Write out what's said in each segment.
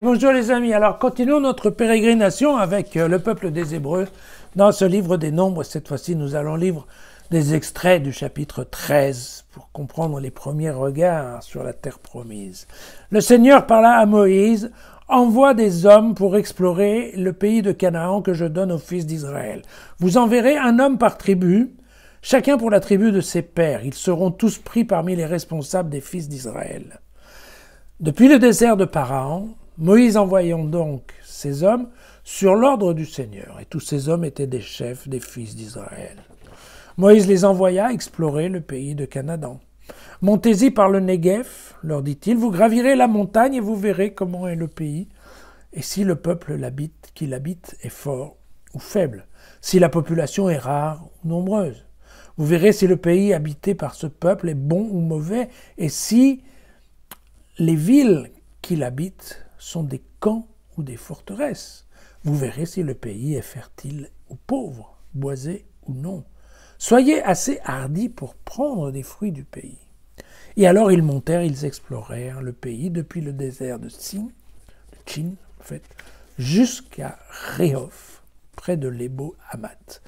Bonjour les amis, alors continuons notre pérégrination avec le peuple des Hébreux dans ce livre des Nombres. Cette fois-ci, nous allons lire des extraits du chapitre 13 pour comprendre les premiers regards sur la terre promise. Le Seigneur parla à Moïse: « Envoie des hommes pour explorer le pays de Canaan que je donne aux fils d'Israël. Vous enverrez un homme par tribu, chacun pour la tribu de ses pères. Ils seront tous pris parmi les responsables des fils d'Israël. » Depuis le désert de Paran, Moïse envoyant donc ces hommes sur l'ordre du Seigneur, et tous ces hommes étaient des chefs des fils d'Israël. Moïse les envoya explorer le pays de Canaan. « Montez-y par le Néguev, leur dit-il, vous gravirez la montagne et vous verrez comment est le pays, et si le peuple qui l'habite est fort ou faible, si la population est rare ou nombreuse. Vous verrez si le pays habité par ce peuple est bon ou mauvais, et si les villes qu'il habite sont des camps ou des forteresses. Vous verrez si le pays est fertile ou pauvre, boisé ou non. Soyez assez hardis pour prendre des fruits du pays. » Et alors ils montèrent, ils explorèrent le pays depuis le désert de Tsin, en fait, jusqu'à Rehof, près de Lebo-Hamath.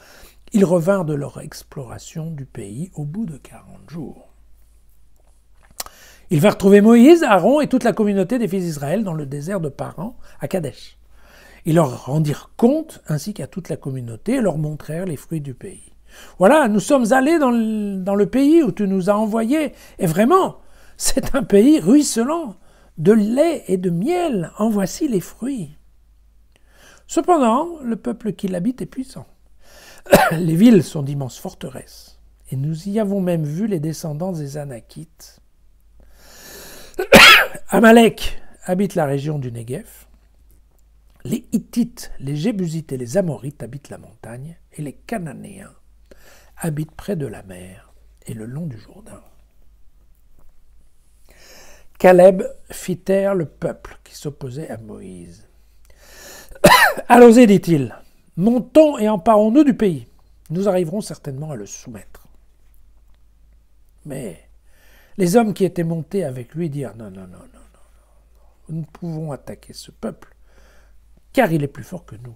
Ils revinrent de leur exploration du pays au bout de 40 jours. Ils vinrent trouver Moïse, Aaron et toute la communauté des fils d'Israël dans le désert de Paran, à Kadesh. Ils leur rendirent compte, ainsi qu'à toute la communauté, et leur montrèrent les fruits du pays. « Voilà, nous sommes allés dans le pays où tu nous as envoyés, et vraiment, c'est un pays ruisselant de lait et de miel, en voici les fruits. » Cependant, le peuple qui l'habite est puissant. Les villes sont d'immenses forteresses, et nous y avons même vu les descendants des Anakites. Amalek habite la région du Néguev. Les Hittites, les Jébusites et les Amorites habitent la montagne, et les Cananéens habitent près de la mer et le long du Jourdain. Caleb fit taire le peuple qui s'opposait à Moïse. « Allons-y, dit-il, montons et emparons-nous du pays. Nous arriverons certainement à le soumettre. » Mais les hommes qui étaient montés avec lui dirent « Non, non, non, non, non, nous ne pouvons attaquer ce peuple, car il est plus fort que nous. »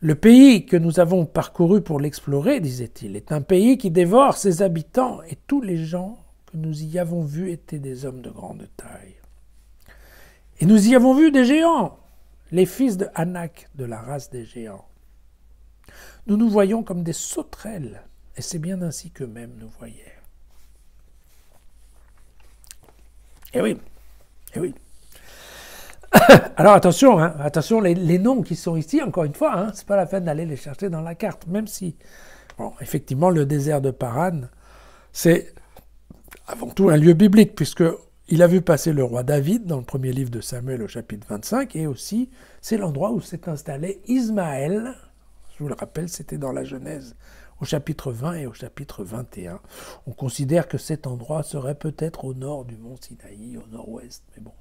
Le pays que nous avons parcouru pour l'explorer, disait-il, est un pays qui dévore ses habitants, et tous les gens que nous y avons vus étaient des hommes de grande taille. Et nous y avons vu des géants, les fils de Anak, de la race des géants. Nous nous voyons comme des sauterelles, et c'est bien ainsi qu'eux-mêmes nous voyaient. Eh oui, eh oui. Alors attention, hein, attention, les noms qui sont ici, encore une fois, hein, c'est pas la peine d'aller les chercher dans la carte, même si, bon, effectivement, le désert de Paran, c'est avant tout un lieu biblique, puisqu'il a vu passer le roi David dans le premier livre de Samuel au chapitre 25, et aussi, c'est l'endroit où s'est installé Ismaël. Je vous le rappelle, c'était dans la Genèse, au chapitre 20 et au chapitre 21. On considère que cet endroit serait peut-être au nord du mont Sinaï, au nord-ouest, mais bon.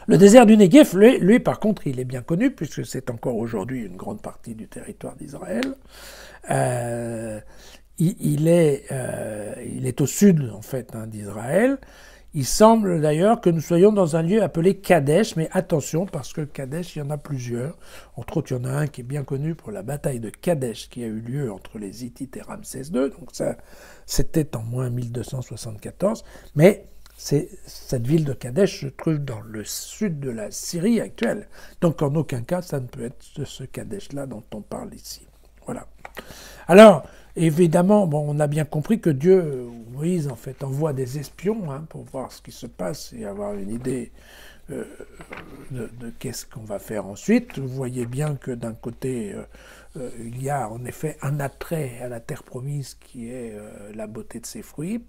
Le désert du Néguev, lui, par contre, il est bien connu, puisque c'est encore aujourd'hui une grande partie du territoire d'Israël. Il est au sud, en fait, hein, d'Israël. Il semble d'ailleurs que nous soyons dans un lieu appelé Kadesh, mais attention, parce que Kadesh, il y en a plusieurs. Entre autres, il y en a un qui est bien connu pour la bataille de Kadesh, qui a eu lieu entre les Hittites et Ramsès II. Donc ça, c'était en moins 1274. Mais cette ville de Kadesh se trouve dans le sud de la Syrie actuelle. Donc en aucun cas, ça ne peut être ce Kadesh-là dont on parle ici. Voilà. Alors, évidemment, bon, on a bien compris que Dieu, Moïse, en fait, envoie des espions, hein, pour voir ce qui se passe et avoir une idée de qu'est-ce qu'on va faire ensuite. Vous voyez bien que d'un côté, il y a en effet un attrait à la terre promise qui est la beauté de ses fruits.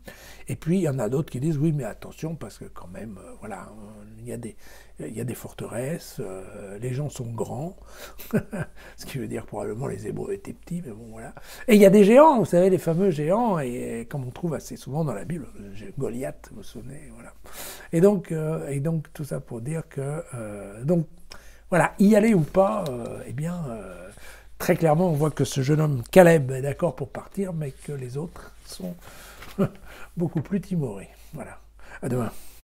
Et puis, il y en a d'autres qui disent, oui, mais attention, parce que quand même, voilà, il y a des forteresses, les gens sont grands, ce qui veut dire probablement les Hébreux étaient petits, mais bon, voilà. Et il y a des géants, vous savez, les fameux géants, et comme on trouve assez souvent dans la Bible, Goliath, vous vous souvenez, voilà. Et donc tout ça pour dire que, donc, voilà, y aller ou pas, eh bien, très clairement, on voit que ce jeune homme, Caleb, est d'accord pour partir, mais que les autres sont beaucoup plus timorés. Voilà. À demain.